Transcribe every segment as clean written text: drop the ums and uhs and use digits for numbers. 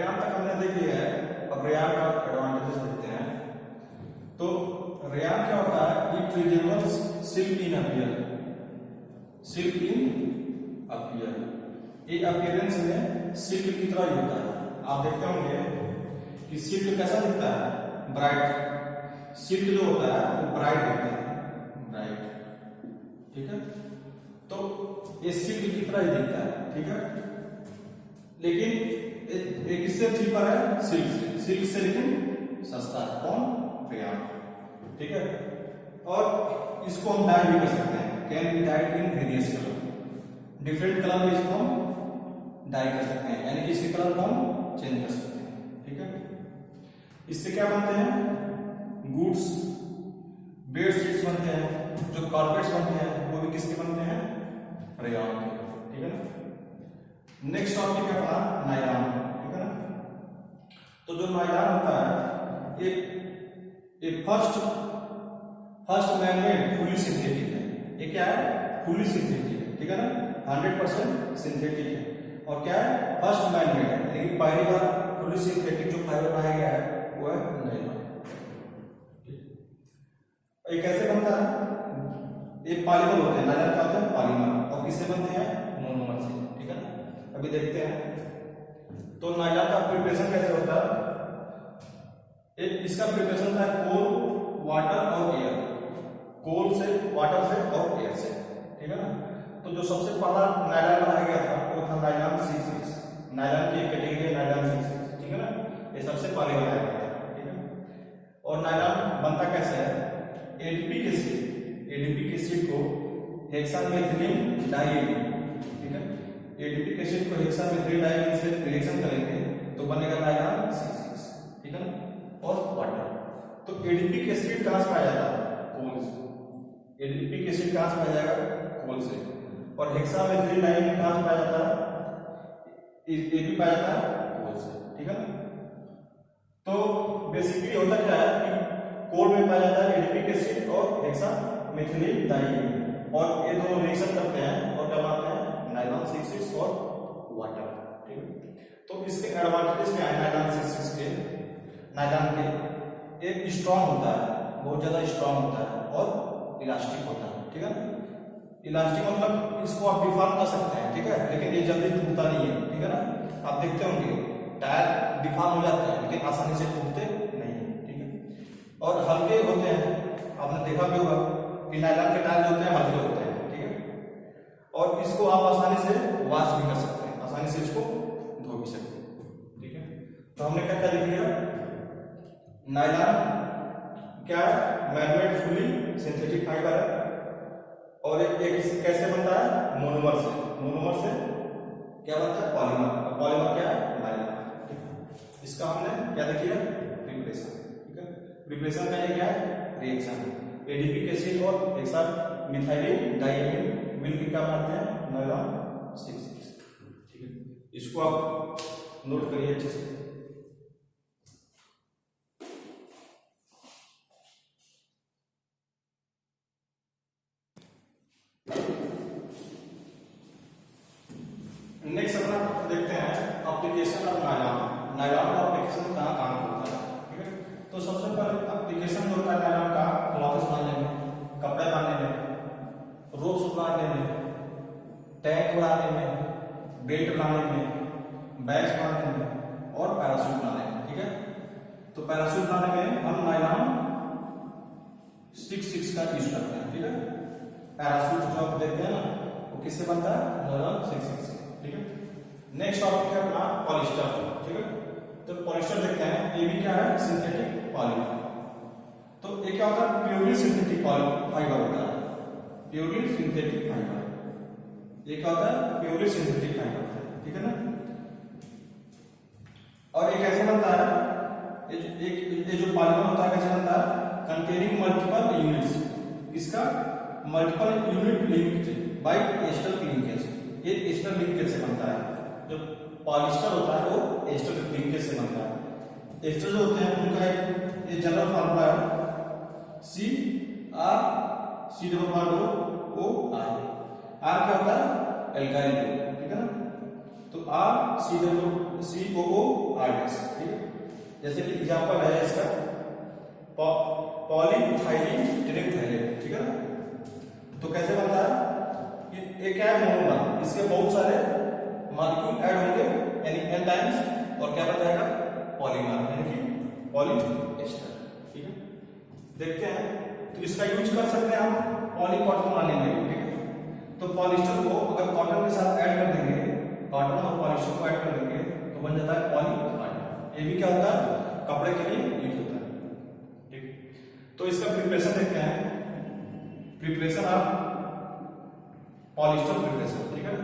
Ryan तक हमने देख लिया है, अब रेयान का एडवांटेजेस देखते हैं। तो रेयान क्या होता है, it resembles silk in appear, silk in appear, ये अपीयरेंस में सिल्क की तरह ही होता है। आप देखते होंगे कि सिल्क कैसा दिखता है, ब्राइट, सिल्क जो होता है वो ब्राइट दिखता है, ब्राइट, ठीक है। तो ये सिल्क की तरह ही दिखता है, ठीक है। लेकिन ये किससे चीपर है, सिल्क से, सिल्क से लेकिन सस्ता है, कौन, रेयान, ठीक है। और इसको हम डाई भी कर सकते हैं, can be died in various colour, different colour में इसको हम डाई कर सकते हैं, यानी कि इसके कलर को हम चेंज कर सकते हैं, ठीक है। इससे क्या बनते हैं, गुड्स, बेडशीट्स बनते हैं, जो कारपेट्स बनते हैं वो भी किसके बनते हैं, रेयान के, ठीक है ना। नेक्स्ट टॉपिक है अपना नायलॉन, ठीक है ना। तो जो नायलॉन होता है ये फर्स्ट मैनमेड फुली सिंथेटिक है, ये क्या है, फुली सिंथेटिक है, ठीक है ना, 100% सिंथेटिक है। और क्या है, फर्स्ट मैनमेड है, लेकिन पहली बार फुली सिंथेटिक जो फाइबर बनाया गया है वो है नायलॉन। ये कैसे बनता है, ये पॉलीमर होते हैं, नायलॉन क्या होता है, पॉलीमर, और किससे बनते हैं, मोनोमर से, ठीक है ना। अभी देखते हैं तो नायलॉन का प्रिपरेशन कैसे होता है। इसका प्रिपरेशन था कोल, वाटर और एयर, कोल से, वाटर से और एयर से, ठीक है ना। तो जो सबसे पहला नायलॉन बनाया गया था वो था नायलॉन 66, नायलॉन की कैटेगरी है नायलॉन 66, ठीक है ना, ये सबसे पहले बनाया गया था, ठीक है। और नायलॉन बनता कैसे है, एडीपी के शीट को हेक्सामेथिलीन डाइईन, ठीक है, एडीपी के शीट को हेक्सामेथिलीन डाइईन से रिएक्शन करेंगे तो बनेगा नायलॉन 66, ठीक है ना। और वाटर, तो एडीपी के शीट कहां से पाया जाता है, कोल से, एडीपी के शीट कहां से पाया जाएगा, कोल से। और हेक्सामेथिलीन डाइईन कहां से पाया जाता है, ये भी पाया जाता है कोल से, ठीक है ना। तो बेसिकली होता क्या है कि कोल में पाया जाता है एडीपी के शीट और हेक्सामेथिलीन डाइईन, और ये दोनों रिएक्शन करते हैं और क्या बनाते हैं, नायलॉन 66 और वाटर, ठीक है। तो इसके एडवांटेजेस क्या है नायलॉन 66 के, नायलॉन के, एक स्ट्रांग होता है, बहुत ज्यादा स्ट्रांग होता है और इलास्टिक होता है, ठीक है ना। इलास्टिक मतलब इसको आप डिफॉर्म कर सकते हैं, ठीक है, लेकिन ये जल्दी टूटता नहीं है, ठीक है ना। आप देखते होंगे टायर डिफॉर्म हो जाते हैं लेकिन आसानी से टूटते नहीं है, ठीक है। और हल्के होते हैं, आपने देखा भी होगा कि नायलॉन के टायर जो होते हैं हल्के होते हैं, ठीक है। और इसको आप आसानी से वॉश भी कर सकते हैं, आसानी से इसको धो भी सकते हैं, ठीक है। तो हमने क्या क्या देख लिया, नायलॉन क्या है, मैनमेड फुली सिंथेटिक फाइबर है, और एक कैसे बनता है, मोनोमर से, मोनोमर से क्या बनता है, पॉलीमर, पॉलीमर क्या है, नायलॉन। इसका हमने क्या देख लिया, प्रिपरेशन, ठीक है। प्रिपरेशन का ये क्या है, रिएक्शन, एडीपी के शीट और हेक्सामेथिलीन डाइईन मिलकर क्या बनाते हैं, नायलॉन 66, ठीक है। इसको आप नोट करिए अच्छे से। नेक्स्ट अपना देखते हैं एप्लीकेशन ऑफ नायलॉन, नायलॉन का एप्लीकेशन कहाँ कहाँ होता है, ठीक है। तो सबसे पहले एप्लीकेशन होता है नायलॉन का क्लॉथ्स बनाने में, कपड़े बनाने में, रोप्स बनाने में, टैंक बनाने में, बेल्ट बनाने में, बैग्स बनाने में और पैराशूट बनाने में, ठीक है। तो पैराशूट बनाने में हम नायलॉन 66 का यूज करते हैं, ठीक है। पैराशूट जो आप देखते हैं ना वो किससे बनता है, नायलॉन 66 से, ठीक है। नेक्स्ट टॉपिक है अपना पॉलिस्टर, ठीक है। तो पॉलिस्टर देखते हैं, ये भी क्या है, सिंथेटिक पॉलीमर। तो ये क्या होता है, प्योरली सिंथेटिक फाइबर होता है, प्योरली सिंथेटिक फाइबर, ये क्या होता है, प्योरली सिंथेटिक फाइबर होता है, ठीक है ना। और ये कैसे बनता है, ये जो पॉलीमर होता है कैसे बनता है, कंटेनिंग मल्टीपल यूनिट्स, इसका multiple unit linked by ester linkage, ये एस्टर लिंकेज से बनता है। जो पॉलिस्टर होता है वो एस्टर लिंकेज से बनता है। एस्टर जो होते हैं उनका एक ये जनरल फार्मूला है CR, C double bond O R क्या होता है, एल्काइल ग्रुप, ठीक है ना। तो COOR, ठीक है। जैसे कि एग्जांपल है इसका पॉलीइथाइलिन टेरेफ्थैलेट, ठीक है ना। तो कैसे बनता है, ये क्या है, मोनोमर, इसके बहुत सारे मॉलिक्यूल ऐड होंगे यानी n टाइम्स, और क्या बन जाएगा, पॉलीमर यानी कि पॉलीएस्टर, ठीक है। देखते हैं, तो इसका यूज कर सकते हैं हम पॉलीकॉटन बनाने में, ठीक है। तो पॉलिएस्टर को अगर कॉटन के साथ ऐड कर देंगे, कॉटन और पॉलिएस्टर को ऐड कर देंगे तो बन जाता है पॉलीकॉटन। ये भी क्या होता है, कपड़े के लिए यूज होता है, ठीक। तो इसका प्रिपरेशन देखते हैं, प्रिपरेशन ऑफ पॉलिएस्टर प्रिपरेशन, ठीक है।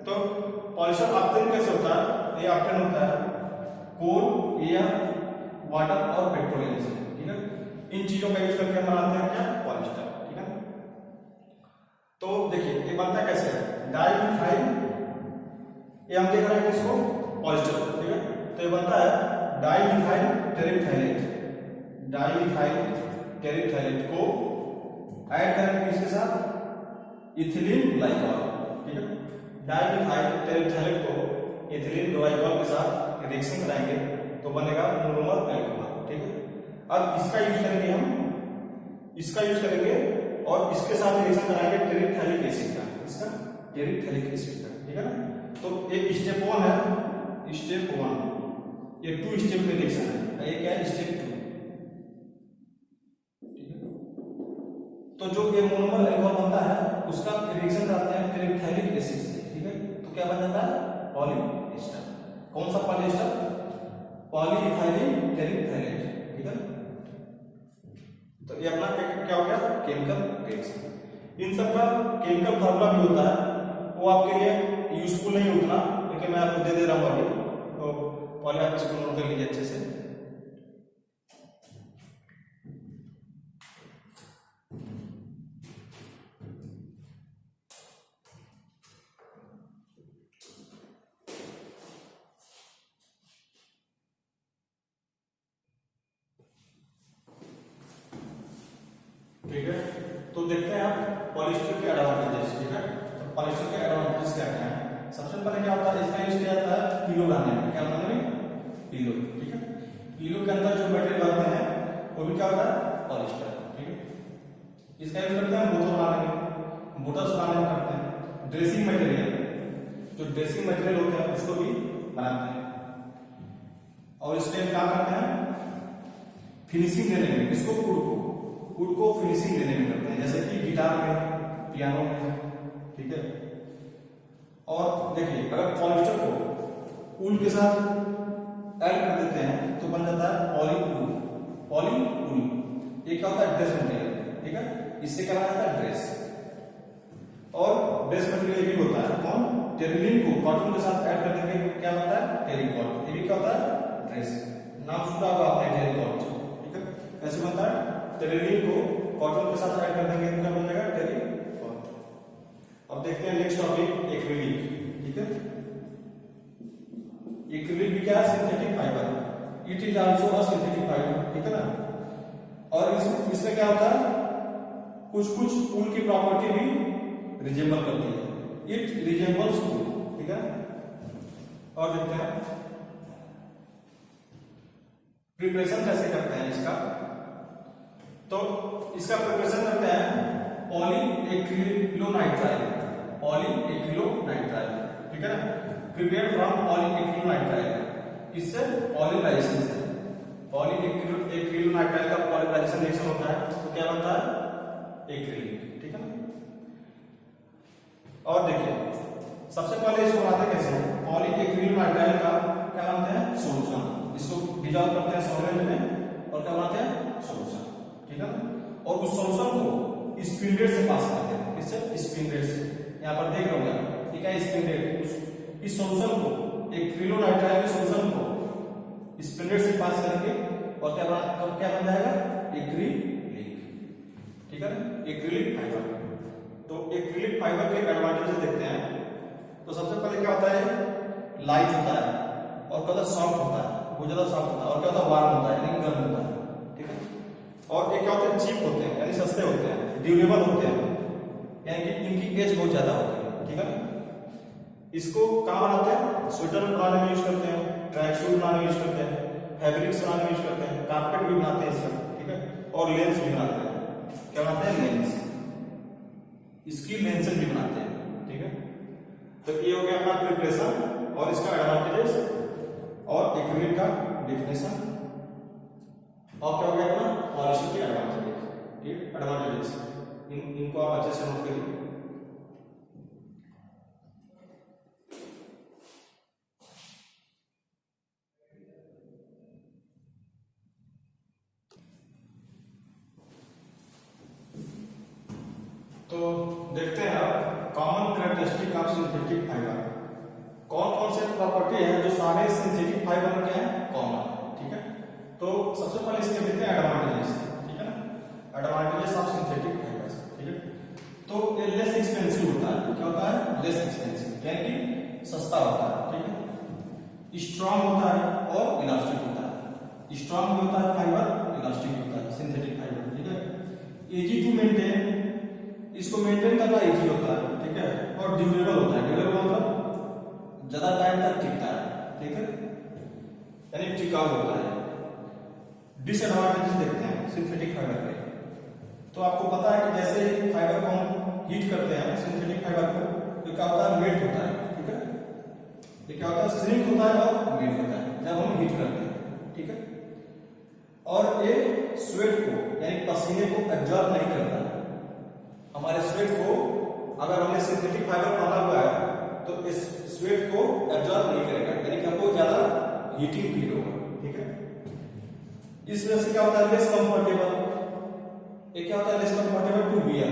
तो पॉलिएस्टर ऑप्टेन कैसे होता है, ये ऑप्टेन होता है कोल, एयर, वाटर और पेट्रोलियम से, ठीक है। इन चीजों का यूज करके हम बनाते हैं क्या, पॉलिएस्टर, ठीक है। तो देखिए ये बनता कैसे है, डाइमिथाइल, ये हम देख रहे हैं किसको, पॉलिएस्टर, ठीक है। तो ये बनता है डाइमिथाइल टेरेफ्थैलेट, डाइमिथाइल टेरेफ्थैलेट को ऐड करेंगे किसके साथ, इथिलीन ग्लाइकॉल, ठीक है। डाइमिथाइल टेरेफ्थैलेट को इथिलीन ग्लाइकॉल के साथ रिएक्शन कराएंगे तो बनेगा मोनोमर अल्कोहल, ठीक है। अब इसका यूज करेंगे हम, इसका यूज करेंगे और इसके साथ रिएक्शन कराएंगे टेरेफ्थैलिक एसिड का, इसका टेरेफ्थैलिक एसिड का, ठीक है ना। तो एक स्टेप 1 है, स्टेप 1, ये 2 स्टेप में रिएक्शन है, ये क्या है, स्टेप 2, ठीक है। तो जो ये मोनोमर अल्कोहल बनता है उसका रिएक्शन कराते हैं टेरेफ्थैलिक एसिड से, ठीक है। तो क्या बन जाता है, पॉलीएस्टर। कौन सा पॉलीएस्टर, पॉलीइथाइलिन टेरेफ्थैलेट, ठीक है। तो ये अपना क्या हो गया, केमिकल रिएक्शन। इन सब का केमिकल फार्मूला भी होता है, वो आपके लिए यूजफुल नहीं उतना, लेकिन मैं आपको दे रहा हूं अभी, तो पहले आप इसको नोट कर लीजिए अच्छे से। ठीक है, तो देखते हैं आप पॉलिएस्टर के एडवांटेजेस, ठीक है। तो पॉलिएस्टर के एडवांटेजेस क्या क्या है, सबसे पहले क्या होता है, इसका यूज किया जाता है पिलो बनाने में, क्या बनाने में, पिलो, ठीक है। पिलो के अंदर जो मटेरियल बनते हैं वो भी क्या होता है, पॉलिएस्टर, ठीक है। इसका यूज करते हैं बोतल बनाने में, बोतल्स बनाने में करते हैं। ड्रेसिंग मटेरियल, जो ड्रेसिंग मटेरियल होते हैं उसको भी बनाते हैं, और इसमें क्या करते हैं, फिनिशिंग देने में, इसको वुड को फिनिशिंग देने में करते हैं, जैसे कि गिटार में, पियानो में, ठीक है। और देखिए अगर पॉलिएस्टर को वूल के साथ ऐड कर देते हैं तो बन जाता है पॉलीवूल, पॉलीवूल। ये क्या होता है, ड्रेस मटेरियल, ठीक है। इससे क्या बना जाता है, ड्रेस। और ड्रेस मटेरियल भी होता है कौन, टेरिलिन को कॉटन के साथ ऐड कर देंगे क्या बनता है, टेरिकॉट। ये भी क्या होता है, ड्रेस। नाम सुना होगा आपने टेरिकॉट, ठीक है। कैसे बनता है, टेरिलिन को कॉटन के साथ ऐड कर देंगे तो क्या बन जाएगा, टेरिकॉट। अब देखते हैं नेक्स्ट टॉपिक, एक्रिलिक, ठीक है। एक्रिलिक भी क्या है, synthetic fibre, it is also a synthetic fibre, ठीक है ना। और इसमें क्या होता है, कुछ कुछ वूल की प्रॉपर्टी भी रिजेंबल करती है, इट रिजेंबल्स वूल, ठीक है। और देखते हैं प्रिपरेशन कैसे करते हैं इसका। तो इसका प्रिपरेशन करते हैं पॉलीएक्रिलोनाइट्राइल, पॉलीएक्रिलोनाइट्राइल, ठीक है ना। प्रिपेयर्ड फ्रॉम पॉलीएक्रिलोनाइट्राइल, इससे पॉलीमराइजेशन से, पॉलीएक्रिलोनाइट्राइल का पॉलीमराइजेशन रिएक्शन होता है तो क्या बनता है, एक्रिलिक, ठीक है ना। और देखिए सबसे पहले इसको बनाते कैसे हैं, पॉलीएक्रिलोनाइट्राइल का क्या बनाते हैं, सॉल्यूशन, इसको डिसॉल्व करते हैं सॉल्वेंट में और क्या बनाते हैं, सॉल्यूशन, ठीक है ना। और उस सॉल्यूशन को स्पिन रेट से पास करते हैं, इससे स्पिन रेट से, यहां पर देख रहे होंगे ये क्या है, स्पिन रेट। इस सॉल्यूशन को, एक्रिलोनाइट्राइल के सॉल्यूशन को स्पिन रेट से पास करके और क्या बन जाएगा, एक्रिलिक, ठीक है ना, एक्रिलिक फाइबर। तो एक्रिलिक फाइबर के एडवांटेजेस देखते हैं। तो सबसे पहले क्या होता है, लाइट होता है, और क्या होता है, सॉफ्ट होता है, बहुत ज्यादा सॉफ्ट होता है, और क्या होता है, वार्म होता है यानी गर्म होता है, ठीक है। और एक क्या होते हैं, चीप होते हैं यानी सस्ते होते हैं, ड्यूरेबल होते हैं यानी कि इनकी एज बहुत ज्यादा होती है, ठीक है। इसको कहाँ बनाते हैं? स्वेटर बनाने में यूज करते हैं, ट्रैक सूट बनाने में यूज करते हैं, फैब्रिक्स बनाने में यूज करते हैं, कारपेट भी बनाते हैं इसका, ठीक है, और लेंस भी बनाते हैं। क्या बनाते हैं? लेंस। इसकी लेंसेज भी बनाते हैं, ठीक है। तो ये हो गया अपना प्रिपरेशन और इसका एडवांटेजेस और एक्रिलिक का डेफिनेशन, और क्या हो गया अपना पॉलिशिंग के एडवांटेजेस, ठीक है, एडवांटेजेस। इनको आप अच्छे से नोट करिए। तो देखते हैं अब common characteristic of synthetic fibre. कौन कौन से प्रॉपर्टी है जो सारे सिंथेटिक फाइबर के हैं? कॉमन, ठीक है। तो सबसे पहले इसके देखते हैं एडवांटेजेस, ठीक है ना, एडवांटेजेस ऑफ सिंथेटिक फाइबर्स, ठीक है। तो ये लेस एक्सपेंसिव होता है। क्या होता है? लेस एक्सपेंसिव, यानी कि सस्ता होता है, ठीक है। स्ट्रांग होता है और इलास्टिक होता है। स्ट्रांग भी होता है फाइबर, इलास्टिक होता है सिंथेटिक फाइबर, ठीक है। इजी टू मेंटेन, इसको मेंटेन करना इजी होता है, ठीक है, और ड्यूरेबल होता है। ड्यूरेबल मतलब ज्यादा टाइम तक टिकता है, ठीक है, यानी टिकाऊ होता है। डिसएडवांटेजेस देखते हैं सिंथेटिक फाइबर के। तो आपको पता है कि जैसे फाइबर को हम हीट करते हैं, सिंथेटिक फाइबर को, तो क्या होता है? मेल्ट होता है, ठीक है। ये क्या होता है? श्रिंक होता है और मेल्ट होता है जब हम हीट करते हैं, ठीक है। और ये स्वेट को यानी पसीने को एब्जॉर्ब नहीं करता है। हमारे स्वेट को अगर हमने सिंथेटिक फाइबर पहना हुआ है तो इस स्वेट को एब्जॉर्ब नहीं करेगा, यानी कि हमको ज्यादा हीटिंग फील होगा, ठीक है। इस वजह से क्या होता है? Less comfortable. ये क्या होता है? लेस कंफर्टेबल टू वियर,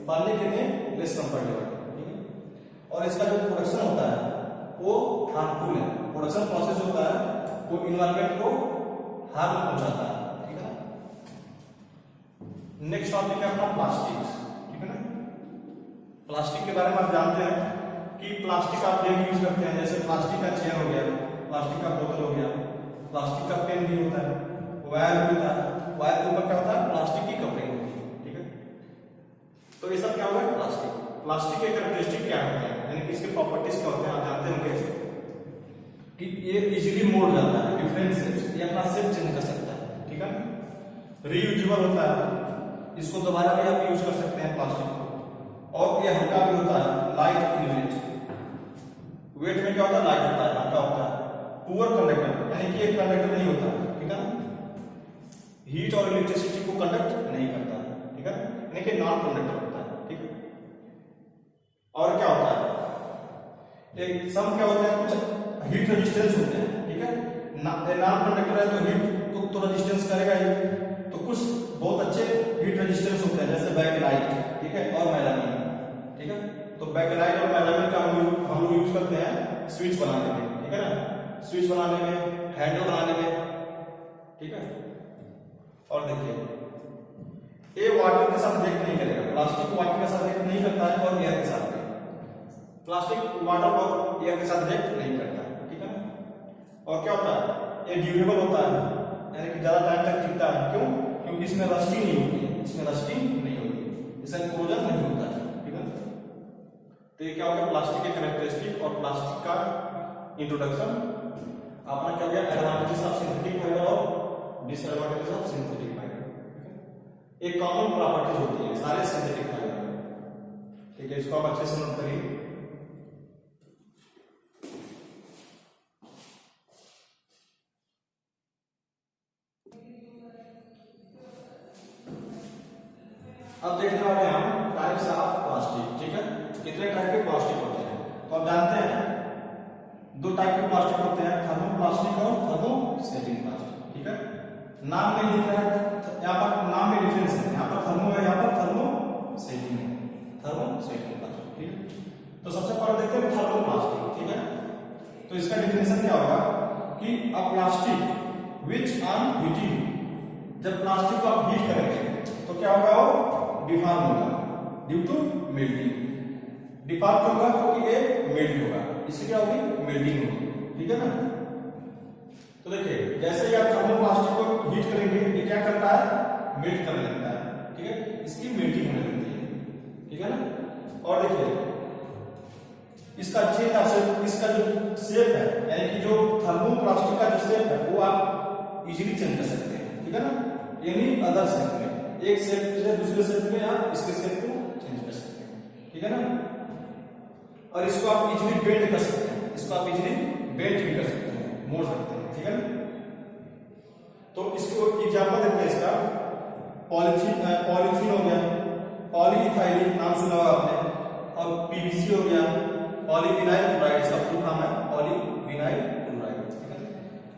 पहनने के लिए लेस कंफर्टेबल, ठीक है। और इसका जो प्रोडक्शन होता है वो हार्मफुल है। प्रोडक्शन प्रोसेस होता है वो इन्वायरमेंट को हार्म पहुंचाता है, ठीक है। नेक्स्ट टॉपिक है अपना प्लास्टिक्स, ठीक है ना। प्लास्टिक के बारे में आप जानते हैं कि प्लास्टिक आप डेली यूज करते हैं, जैसे प्लास्टिक का चेयर हो गया, प्लास्टिक का बोतल हो गया, प्लास्टिक का पेन भी होता है, वायर भी होता है। वायर के ऊपर क्या होता है? प्लास्टिक की कवरिंग होती है, ठीक है। तो ये सब क्या होगा? प्लास्टिक। प्लास्टिक के कैरेक्टरिस्टिक क्या होते हैं, यानी कि इसके प्रॉपर्टीज क्या होते हैं? आप जानते होंगे कि ये इजीली मोड़ जाता है, डिफरेंट शेप्स, ये अपना शेप चेंज कर सकता है, ठीक है। रीयूजेबल होता है, इसको दोबारा भी आप यूज कर सकते हैं प्लास्टिक को। और ये हल्का भी होता है, लाइट इन वेट। वेट में क्या होता है? लाइट होता है, हल्का होता है। पुअर कंडक्टर, यानी कि एक कंडक्टर नहीं होता, ठीक है ना। हीट और इलेक्ट्रिसिटी को कंडक्ट नहीं करता, ठीक है, यानी कि नॉन कंडक्टर होता है, ठीक है। और क्या होता है? एक सम क्या होता है? कुछ हीट रेजिस्टेंस होते हैं, ठीक है। नॉन कंडक्टर है तो हीट को तो रेजिस्टेंस करेगा ही। तो कुछ बहुत अच्छे हीट रेजिस्टेंस होते हैं, जैसे बैकलाइट, ठीक है, और मेलामिन, ठीक है। तो बैकलाइट और मेलामिन का हम लोग यूज करते हैं स्विच बनाने में, ठीक है ना, स्विच बनाने में, हैंडल बनाने में, ठीक है। और देखिए ये वाटर के साथ रिएक्ट नहीं करेगा, प्लास्टिक वाटर के साथ रिएक्ट नहीं करता है, और एयर के साथ भी। प्लास्टिक वाटर और एयर के साथ रिएक्ट नहीं करता, ठीक है ना। और क्या होता है? ये ड्यूरेबल होता है, यानी कि ज्यादा टाइम तक टिकता है। क्यों? क्योंकि इसमें रस्टिंग नहीं होती है, इसमें रस्टिंग नहीं होती है, इसमें कोरोजन नहीं होता है, ठीक है। तो ये क्या हो गया? प्लास्टिक के कैरेक्टरिस्टिक और प्लास्टिक का इंट्रोडक्शन। अपना क्या हो गया? एडवांटेजेस ऑफ सिंथेटिक फाइबर और डिसएडवांटेजेस ऑफ सिंथेटिक फाइबर। एक कॉमन प्रॉपर्टीज होती है सारे सिंथेटिक फाइबर में, ठीक है। इसको आप अच्छे से नोट करिए। अब देखने वाले हैं हम टाइप्स ऑफ प्लास्टिक, ठीक है। कितने टाइप के प्लास्टिक होते हैं? तो आप जानते हैं दो टाइप के प्लास्टिक होते हैं, थर्मोप्लास्टिक और थर्मोसेटिंग प्लास्टिक, ठीक है। नाम में लिख रहा है, यहाँ पर नाम में डिफरेंस है, यहाँ पर थर्मो है, यहाँ पर थर्मोसेटिंग है, थर्मोसेटिंग प्लास्टिक, ठीक है। तो सबसे पहले देखते हैं थर्मोप्लास्टिक, ठीक है। तो इसका डिफिनेशन क्या होगा कि अ प्लास्टिक विच ऑन हीटिंग, जब प्लास्टिक को आप हीट करेंगे तो क्या होगा? वो डिफॉर्म होगा ड्यू टू मेल्टिंग। डिफॉर्म क्यों होगा? क्योंकि ये मेल्ट होगा, इससे क्या होगी? मेल्टिंग होगी, ठीक है ना। तो देखिए जैसे ही आप थर्मोप्लास्टिक को हीट करेंगे ये क्या करता है? मेल्ट करने लगता है, ठीक है, इसकी मेल्टिंग होने लगती है, ठीक है ना। और देखिए इसका चेंज आप इसका जो शेप है, यानी कि जो थर्मोप्लास्टिक का जो शेप है वो आप इजीली चेंज कर सकते हैं, ठीक है ना। एनी अदर शेप में, एक शेप से दूसरे शेप में आप इसके शेप को चेंज कर सकते हैं, ठीक है ना। और इसको आप इजीली बेंड कर सकते हैं, इसको आप इजीली बेंड भी कर सकते हैं, मोड़ सकते हैं, ठीक है ना। तो इसको एग्जांपल देते हैं इसका। पॉलीथीन हो गया, पॉलीइथाइलिन नाम सुना होगा आपने, और पीवीसी हो गया, पॉलीविनाइल क्लोराइड, इसका फुल फॉर्म है पॉलीविनाइल क्लोराइड, ठीक है।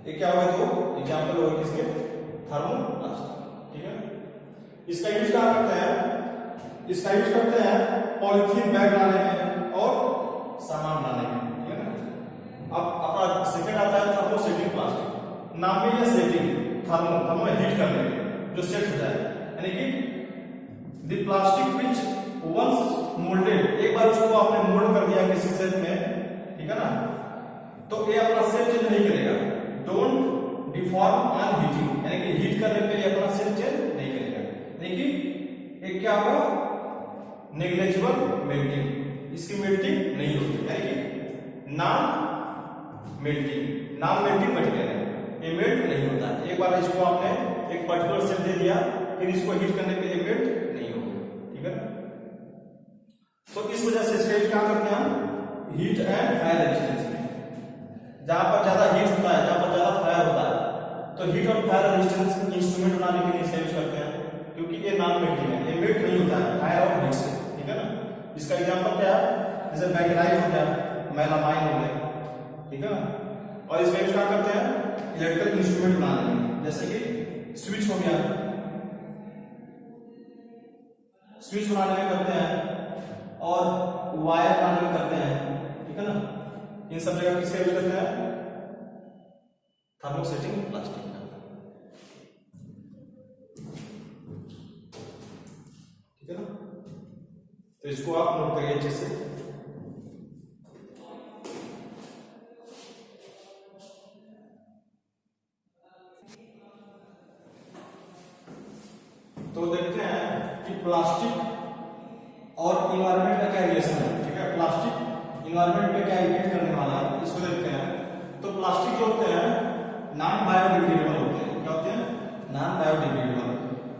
ये क्या होगा, तो एग्जांपल होगा किसके, थर्मोप्लास्टिक, ठीक है। इसका यूज कहां करते हैं, इसका यूज करते हैं पॉलीथीन बैग बनाने में और सामान बनाने में, ठीक है ना। अब अपना सेकंड आता है थर्मोसेटिंग प्लास्टिक। नाम में यह सेटिंग, थर्मो हीट करने में जो सेट हो जाए, यानी कि the plastic which once moulded, एक बार उसको आपने मोल्ड कर दिया किसी शेप में, ठीक है ना, तो ये अपना शेप चेंज नहीं करेगा। डोंट डिफॉर्म ऑन हीटिंग, यानी कि हीट करने पे ये अपना शेप चेंज नहीं करेगा, यानी कि एक क्या होगा, नेग्लिजिबल मेल्टिंग, इसकी मेल्टिंग नहीं होती, यानी कि नॉन मेल्टिंग मटेरियल है, ये मेल्ट नहीं होता। एक बार इसको आपने एक पर्टिकुलर शेप दे दिया, फिर इसको हीट करने पे ये मेल्ट नहीं होगा, ठीक है ना। तो इस वजह से इसका यूज क्या करते हैं हम, हीट एंड फायर रेजिस्टेंस में। जहां पर ज्यादा हीट होता है, जहां पर ज्यादा फायर होता है, तो हीट और फायर रेजिस्टेंस इंस्ट्रूमेंट बनाने के लिए इसका यूज करते हैं, क्योंकि ये नॉन मेल्टिंग है, ये मेल्ट नहीं होता है फायर और हीट से, ठीक है ना। इसका एग्जांपल क्या है, जैसे मैग्नेटाइट हो गया, मेलामाइन हो गया, ठीक है ना। और इसका यूज क्या करते हैं, इलेक्ट्रिक इंस्ट्रूमेंट बनाने में, जैसे कि स्विच हो गया, स्विच बनाने में करते हैं, और वायर बनाने में करते हैं, ठीक है ना। इन सब जगह किसका यूज करते हैं, थर्मोसेटिंग प्लास्टिक का, ठीक है ना। तो इसको आप नोट करिए अच्छे से। तो देखते हैं कि प्लास्टिक और इन्वायरमेंट का क्या रिलेशन है, ठीक है। प्लास्टिक इन्वायरमेंट पे क्या इफेक्ट करने वाला है, इसको देखते हैं। तो प्लास्टिक जो होते हैं नॉन बायोडिग्रेडेबल होते हैं, क्या होते हैं, नॉन बायोडिग्रेडेबल,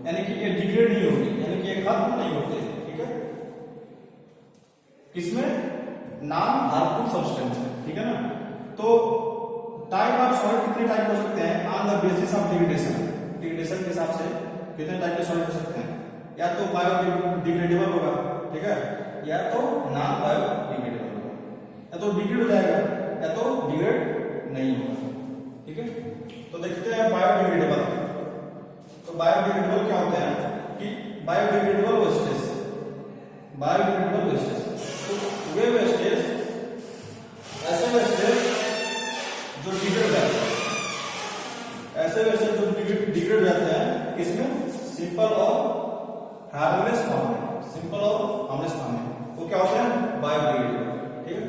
यानी कि ये डिग्रेड नहीं होते, यानी कि ये खत्म नहीं होते, ठीक है। किसमें, नॉन हार्मफुल सब्सटेंस है, ठीक है ना। तो टाइप ऑफ सॉलिड कितने टाइप हो सकते हैं, on the basis of degradation के हिसाब से कितने टाइप के सॉलिड हो सकते हैं, या तो बायोडिग्रेडेबल होगा, ठीक है, या तो नॉन बायोडिग्रेडेबल होगा, या तो डिग्रेड हो जाएगा या तो डिग्रेड नहीं होगा, ठीक है। तो देखते हैं बायोडिग्रेडेबल। तो बायोडिग्रेडेबल क्या होते हैं कि बायोडिग्रेडेबल वेस्टेज, तो वे वेस्टेज, ऐसे वेस्टेज जो डिग्रेड जाते हैं, ऐसे वेस्टेज जो डिग्रेड जाते हैं किसमें, सिंपल और हार्मलेस फॉर्म में, सिंपल और हार्मलेस फॉर्म में, वो क्या होते हैं, बायोडिग्रेडेबल, ठीक है।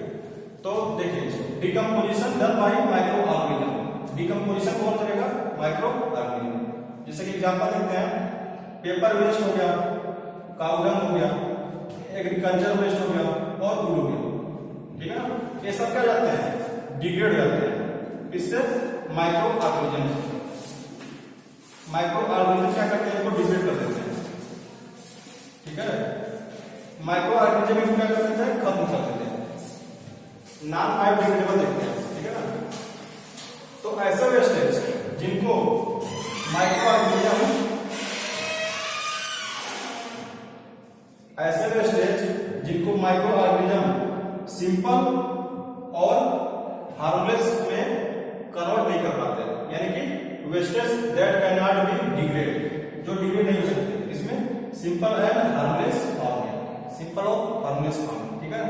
तो देखिए decomposition done by micro organism, decomposition कौन करेगा, माइक्रो ऑर्गेनिज्म। जैसे कि एग्जांपल देखते हैं, पेपर वेस्ट हो गया, काउडंग हो गया, एग्रीकल्चर वेस्ट हो गया और वुड हो गया, ठीक है ना। ये सब क्या जाते हैं, डिग्रेड जाते हैं, इससे माइक्रो ऑर्गेनिज्म, माइक्रो ऑर्गेनिज्म क्या करते हैं, इनको डिग्रेड कर देते हैं, ठीक है। माइक्रो ऑर्गेनिज्म को क्या कर देते हैं, खत्म कर देते हैं। नॉन बायोडिग्रेडेबल देखते हैं, ठीक है ना। तो ऐसे वेस्टेज जिनको माइक्रो ऑर्गेनिज्म, ऐसे वेस्टेज जिनको माइक्रो ऑर्गेनिज्म सिंपल और हार्मलेस में कन्वर्ट नहीं कर पाते, यानी कि wastage that can not be degrade, जो डिग्रेड नहीं हो सकते, इसमें सिंपल एंड हार्मलेस फॉर्म है, सिंपल और हार्मलेस फॉर्म, ठीक है।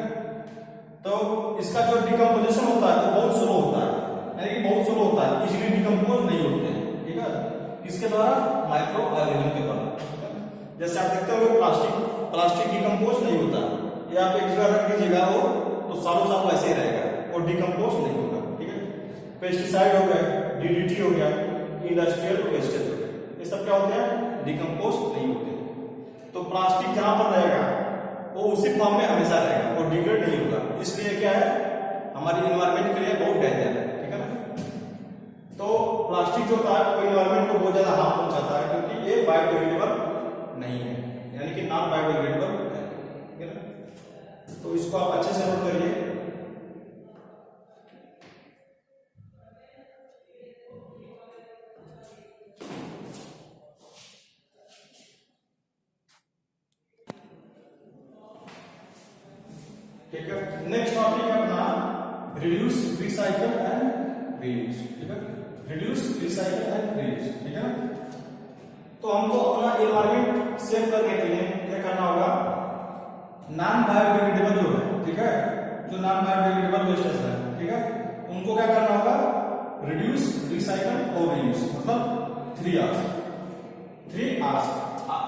तो इसका जो डिकम्पोजिशन होता है वो बहुत स्लो होता है, यानी कि बहुत स्लो होता है, इजीली डिकम्पोज नहीं होते, ठीक है। किसके द्वारा, माइक्रो ऑर्गेनिज्म के द्वारा। जैसे आप देखते हो प्लास्टिक डिकम्पोज नहीं होता, ये आप एक जगह रख दीजिएगा हो तो सालों साल वैसे ही रहेगा और डिकम्पोज नहीं होगा, ठीक है। पेस्टिसाइड हो गया, डीडीटी हो गया, इंडस्ट्रियल वेस्टेज हो गया, ये सब क्या होते हैं, डिकम्पोज नहीं होते। तो प्लास्टिक जहां पर रहेगा वो उसी फॉर्म में हमेशा रहेगा, वो डिग्रेड नहीं होगा। इसलिए क्या है, हमारी इन्वायरमेंट के लिए बहुत डेंजर है, ठीक है ना। तो प्लास्टिक जो होता है वो इन्वायरमेंट को बहुत ज्यादा हार्म पहुंचाता है, क्योंकि ये बायोडिग्रेडेबल नहीं है, यानी कि नॉन बायोडिग्रेडेबल है, ठीक है ना। तो इसको आप अच्छे से नोट करिए। ठीक है, नेक्स्ट टॉपिक है अपना रिड्यूस, रिसाइकल एंड रीयूज, ठीक है। रिड्यूस, रिसाइकल एंड रीयूज, ठीक है ना। तो हमको अपना एनवायरनमेंट सेव करने के लिए क्या करना होगा, नॉन बायोडिग्रेडेबल जो है, ठीक है, जो नॉन बायोडिग्रेडेबल वेस्टेज है, ठीक है, उनको क्या करना होगा, रिड्यूस, रिसाइकल और रीयूज, मतलब 3 R's, 3 R's।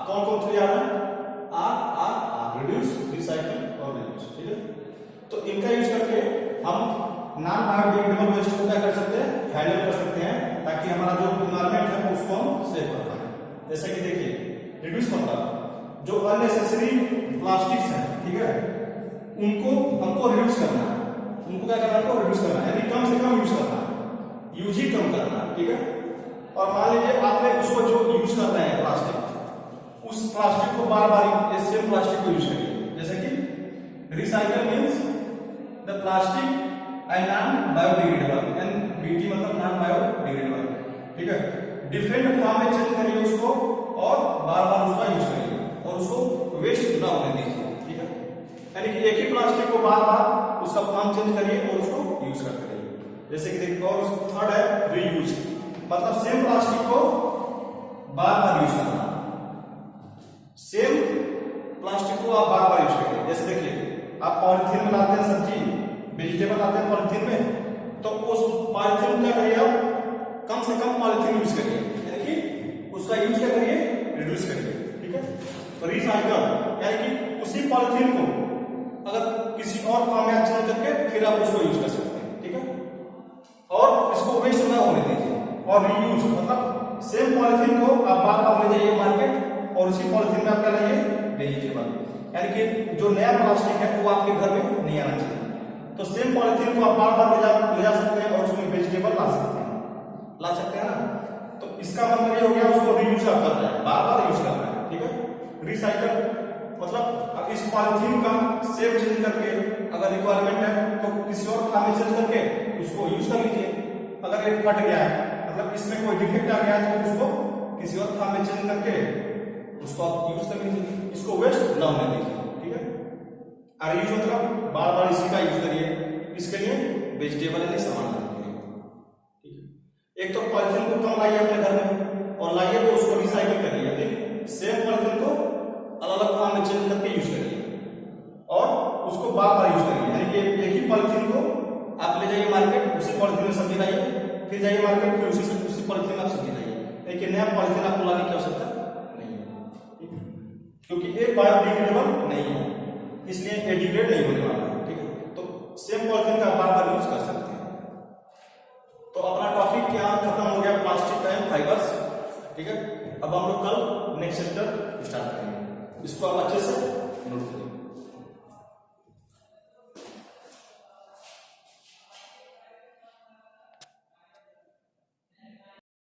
कौन कौन 3 R है, R, रिड्यूस, रिसाइकल और रीयूज, ठीक है। तो इनका यूज करके हम नॉन बायोडिग्रेडेबल वेस्ट को क्या कर सकते हैं, हैंडल कर सकते हैं, ताकि हमारा जो एनवायरनमेंट है उसको हम सेव कर पाए। जैसे कि देखिए, रिड्यूस मतलब जो अननेसेसरी प्लास्टिक्स हैं, ठीक है, उनको हमको रिड्यूस करना है, उनको क्या करना है, रिड्यूस करना है, यानी कम से कम यूज करना है, यूज ही कम करना है, ठीक है। और मान लीजिए आपने उसको जो यूज कर रहे हैं प्लास्टिक, उस प्लास्टिक को बार बार सेम प्लास्टिक को यूज करिए। जैसे कि recycle means the plastic I non biodegradable, and BT मतलब नॉन बायोडिग्रेडेबल, ठीक है। डिफरेंट फॉर्म में चेंज करिए उसको और बार बार उसका यूज करिए और उसको वेस्ट ना होने दीजिए, ठीक है। यानी कि एक ही प्लास्टिक को बार बार उसका फॉर्म चेंज करिए और उसको यूज करते रहिए। जैसे कि देखिए, और थर्ड है रीयूज, मतलब सेम प्लास्टिक को बार बार यूज करना, सेम प्लास्टिक को आप बार बार यूज करिए। जैसे देखिए, आप पॉलिथीन में लाते हैं सब्जी, वेजिटेबल लाते हैं पॉलिथीन में, तो उस पॉलिथीन क्या करिए, आप कम से कम पॉलिथीन यूज करिए, यानी कि उसका यूज क्या करिए, रिड्यूस करिए, ठीक है। तो रिसाइकल यानी कि उसी पॉलिथीन को अगर किसी और फॉर्म में चेंज करके फिर आप उसको यूज कर सकते हैं, ठीक है, और इसको वेस्ट ना होने दीजिए। और रीयूज मतलब सेम पॉलिथीन को आप बार बार ले जाइए मार्केट और उसी पॉलिथीन में आप क्या लाइए, वेजिटेबल, यानी कि जो नया प्लास्टिक है वो आपके घर में नहीं आना चाहिए। तो सेम पॉलिथीन को आप बार बार ले जा सकते हैं और उसमें वेजिटेबल ला सकते हैं ना। तो इसका मतलब ये हो गया, उसको रीयूज आप कर रहे हैं, बार बार यूज कर रहे हैं, ठीक है। रिसाइकल मतलब इस पॉलिथीन का सेम चेंज करके, अगर रिक्वायरमेंट है तो किसी और फॉर्म में चेंज करके उसको यूज कर लीजिए। अगर ये फट गया है, मतलब इसमें कोई डिफेक्ट आ गया है, तो उसको किसी और फॉर्म में चेंज करके उसको आप यूज कर लीजिए, इसको वेस्ट ना होने दीजिए, ठीक है। और यूज मतलब बार बार इसी का यूज करिए, इसके लिए वेजिटेबल यानी सामान रखिए, ठीक है। एक तो पॉलिथीन को कम लाइए अपने घर में, और लाइए तो उसको रिसाइकल करिए, लेकिन सेम पॉलिथीन को अलग अलग फॉर्म में चेंज करके यूज करिए और उसको बार बार यूज करिए, यानी कि एक ही पॉलिथीन को आप ले जाइए मार्केट, उसी पॉलिथीन में सब्जी लाइए, फिर जाइए मार्केट, फिर उसी पॉलिथीन में आप सब्जी लाइए, लेकिन नया पॉलिथीन आपको लाने की आवश्यकता नहीं है, क्योंकि ये बायोडिग्रेडेबल नहीं है, इसलिए ये डिग्रेड नहीं होने वाला है, ठीक है। तो सेम पॉलिथीन का बार बार यूज कर सकते हैं। तो अपना टॉपिक यहाँ खत्म हो गया, प्लास्टिक एंड फाइबर्स, ठीक है। अब हम लोग कल नेक्स्ट चैप्टर स्टार्ट करेंगे, इसको आप अच्छे से नोट करिए।